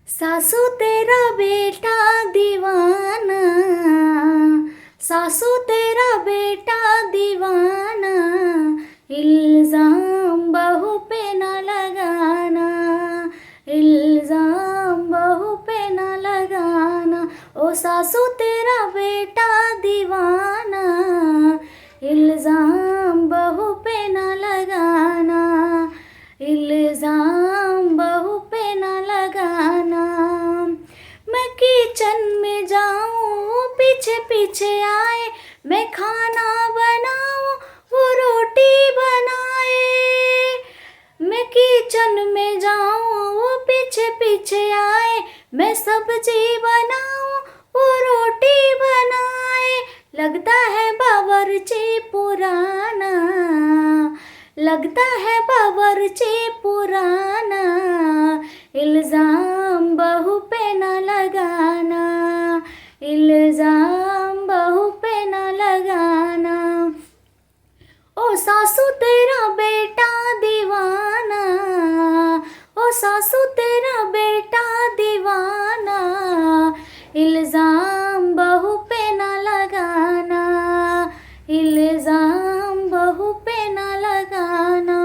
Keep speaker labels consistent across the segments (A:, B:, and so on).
A: सासू तेरा बेटा दीवाना, सासू तेरा बेटा दीवाना, इल्ज़ाम बहू पे न लगाना, इल्ज़ाम बहू पे न लगाना। ओ सासू तेरा बेटा दीवाना, इल्ज़ाम बहू पे न लगाना, इल्ज़ाम बहू पे न लगाना। मैं किचन में जाऊँ पीछे पीछे आए, मैं खाना बनाऊँ वो रोटी बनाए। मैं किचन में जाऊँ वो पीछे पीछे आए, मैं सब्जी बनाऊँ वो रोटी बनाए। लगता है बावर्ची पुराना, लगता है बावर्ची पुराना, इल्ज़ाम बहू पे न लगाना, इल्ज़ाम बहू पे न लगाना। ओ सासू तेरा बेटा दीवाना, ओ सासू तेरा बेटा दीवाना, इल्ज़ाम बहू पे न लगाना, इल्ज़ाम बहू पे न लगाना।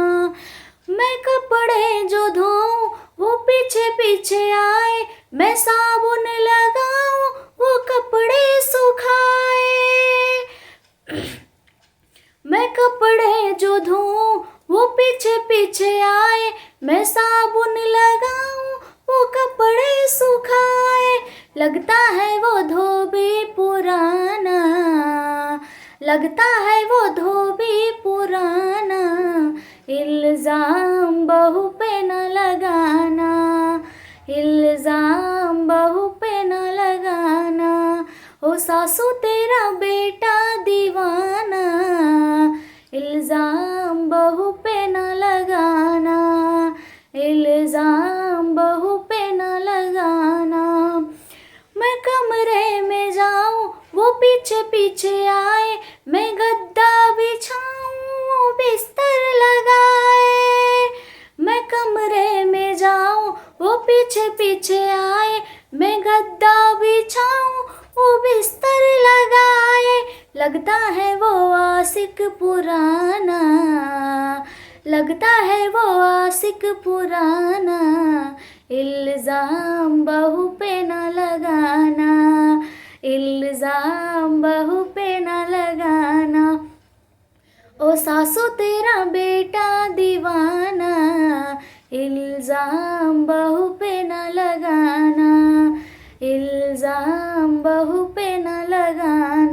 A: मैं कपड़े जो धोऊं वो पीछे पीछे आए, मैं साबुन लगाऊं वो कपड़े सुखाए। मैं कपड़े जो धोऊं वो पीछे पीछे आए, मैं साबुन लगाऊं वो कपड़े सुखाए। लगता है वो धोबी पुराना, लगता है वो धोबी पुराना, इल्ज़ाम बहू पे न लगाना, इल्ज़ाम बहू पे न लगाना। ओ सासू तेरा बेटा दीवाना, इल्ज़ाम बहू पे न लगाना, इल्ज़ाम बहू पे न लगाना। मैं कमरे में जाऊँ वो पीछे पीछे आए, मैं गद्दा बिछाऊँ वो बिस्तर लगाए। मैं कमरे में जाऊँ वो पीछे पीछे आए, मैं गद्दा बिछाऊँ वो बिस्तर लगाए। लगता है वो आशिक पुराना, लगता है वो आशिक पुराना, इल्ज़ाम बहू पे न लगाना, इल्ज़ाम बहू पे न लगाना। ओ सासू तेरा बेटा दीवाना, इल्ज़ाम बहू पे न लगाना, इल्ज़ाम बहू पे न लगाना।